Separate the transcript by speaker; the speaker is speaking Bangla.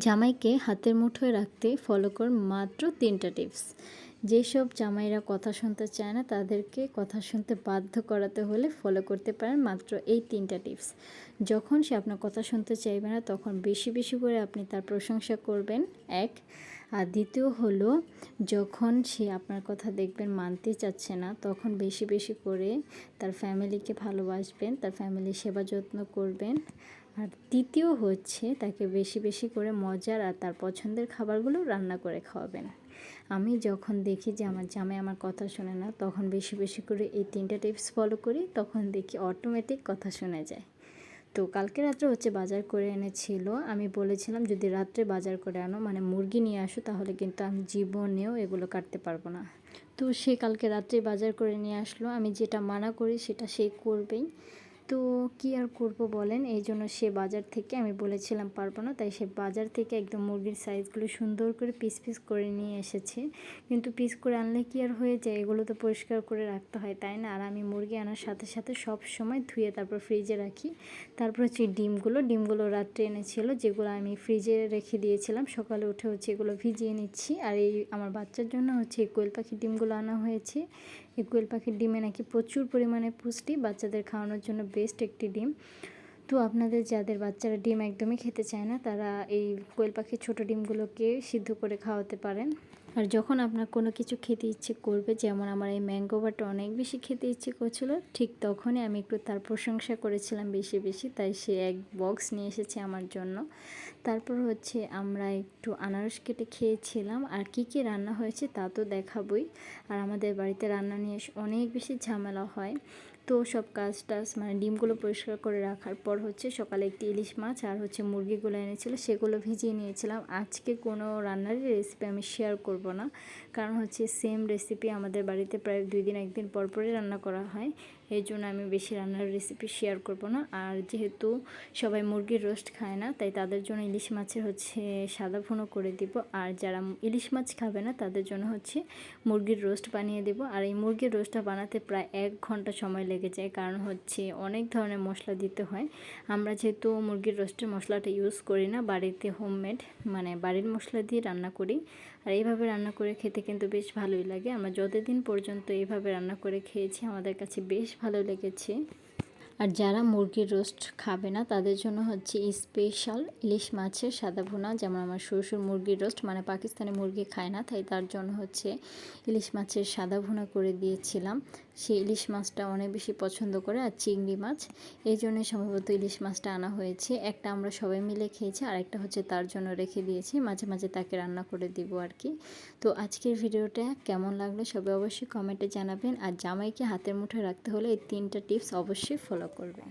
Speaker 1: জামাইকে হাতের মুঠোয় রাখতে ফলো কর মাত্র 3টা টিপস। যেসব জামাইরা কথা শুনতে চায় না তাদেরকে কথা শুনতে বাধ্য করাতে হলে ফলো করতে পারেন মাত্র এই 3টা টিপস। যখন সে আপনার কথা শুনতে চাইবে না তখন বেশি বেশি করে আপনি তার প্রশংসা করবেন, এক। আর দ্বিতীয় হলো, যখন সে আপনার কথা দেখবেন মানতে চাচ্ছে না তখন বেশি বেশি করে তার ফ্যামিলিকে ভালোবাসবেন, তার ফ্যামিলির সেবা যত্ন করবেন। আর তৃতীয় হচ্ছে, তাকে বেশি বেশি করে মজার আর তার পছন্দের খাবারগুলো রান্না করে খাওয়াবেন। আমি যখন দেখি যে আমার জামাই আমার কথা শোনে না তখন বেশি বেশি করে এই 3টা টিপস ফলো করি, তখন দেখি অটোমেটিক কথা শুনে যায়। তো কালকে রাত্রে হচ্ছে বাজার করে এনেছিল, আমি বলেছিলাম যদি রাত্রে বাজার করে আনো মানে মুরগি নিয়ে আসো, তাহলে কিন্তু আমি জীবনেও এগুলো কাটতে পারবো না। তো সে কালকে রাত্রে বাজার করে নিয়ে আসলো, আমি যেটা মানা করি সেটা সে করবেই। তো কি আর করব বলেন, এই জন্য সে বাজার থেকে, আমি বলেছিলাম পারবো না, তাই সে বাজার থেকে একদম মুরগির সাইজগুলো সুন্দর করে পিস পিস করে নিয়ে এসেছে। কিন্তু পিস করে আনলে কি আর হয়ে যায়, এগুলো তো পরিষ্কার করে রাখতে হয়, তাই না? আর আমি মুরগি আনার সাথে সাথে সব সময় ধুয়ে তারপর ফ্রিজে রাখি। তারপর হচ্ছে ডিমগুলো রাত্রে এনেছিল, যেগুলো আমি ফ্রিজে রেখে দিয়েছিলাম, সকালে উঠে হচ্ছে এগুলো ভিজিয়ে নিচ্ছি। আর এই আমার বাচ্চার জন্য হচ্ছে এই কোয়েল পাখির ডিমগুলো আনা হয়েছে। এই কোয়েল পাখির ডিমে নাকি প্রচুর পরিমাণে পুষ্টি, বাচ্চাদের খাওয়ানোর জন্য বেস্ট একটি ডিম। তো আপনাদের যাদের বাচ্চারা ডিম একদমই খেতে চায় না তারা এই কোয়েল পাখির ছোটো ডিমগুলোকে সিদ্ধ করে খাওয়াতে পারেন। আর যখন আপনার কোনো কিছু খেতে ইচ্ছে করবে, যেমন আমার এই ম্যাঙ্গো বারটা অনেক বেশি খেতে ইচ্ছে করছিল, ঠিক তখনই আমি একটু তার প্রশংসা করেছিলাম বেশি বেশি, তাই সে এক বক্স নিয়ে এসেছে আমার জন্য। তারপর হচ্ছে আমরা একটু আনারস কেটে খেয়েছিলাম। আর কি কি রান্না হয়েছে তা তো দেখাবই। আর আমাদের বাড়িতে রান্না নিয়ে অনেক বেশি ঝামেলা হয়। তো সব কাজ টাজ মানে ডিমগুলো পরিষ্কার করে রাখার পর হচ্ছে সকালে একটি ইলিশ মাছ আর হচ্ছে মুরগিগুলো এনেছিল, সেগুলো ভিজিয়ে নিয়েছিলাম। আজকে কোনো রান্নারই রেসিপি আমি শেয়ার করব না, কারণ হচ্ছে সেম রেসিপি আমাদের বাড়িতে প্রায় 2 দিন 1 দিন পর পরই রান্না করা হয়। এই জন্য আমি বেশি রান্নার রেসিপি শেয়ার করব না। আর যেহেতু সবাই মুরগির রোস্ট খায় না, তাই তাদের জন্য ইলিশ মাছের হচ্ছে সাদা ভুনো করে দিব। আর যারা ইলিশ মাছ খাবে না তাদের জন্য হচ্ছে মুরগির রোস্ট বানিয়ে দেব। আর এই মুরগির রোস্টটা বানাতে প্রায় 1 ঘন্টা সময় লেগে যায়, কারণ হচ্ছে অনেক ধরনের মশলা দিতে হয়। আমরা যেহেতু মুরগির রোস্টের মশলাটা ইউজ করি না, বাড়িতে হোমমেড মানে বাড়ির মশলা দিয়ে রান্না করি। আর এইভাবে রান্না করে খেতে কিন্তু বেশ ভালোই লাগে। আমরা যতদিন পর্যন্ত এইভাবে রান্না করে খেয়েছি আমাদের কাছে বেশ ভালো লেগেছে। আর যারা মুরগির রোস্ট খাবে না তাদের জন্য হচ্ছে স্পেশাল ইলিশ মাছের সাদা ভুনা। যেমন আমার শ্বশুর মুরগির রোস্ট মানে পাকিস্তানি মুরগি খায় না, তাই তার জন্য হচ্ছে ইলিশ মাছের সাদা ভুনা করে দিয়েছিলাম। সে ইলিশ মাছটা অনেক বেশি পছন্দ করে, আর চিংড়ি মাছ, এই জন্য সম্ভবত ইলিশ মাছটা আনা হয়েছে। একটা আমরা সবাই মিলে খেয়েছি আর একটা হচ্ছে তার জন্য রেখে দিয়েছি, মাঝে মাঝে তাকে রান্না করে দিব আর কি। তো আজকের ভিডিওটা কেমন লাগলো সবাই অবশ্যই কমেন্টে জানাবেন। আর জামাইকে হাতের মুঠোয় রাখতে হলে এই 3টা টিপস অবশ্যই ফলো করবেন।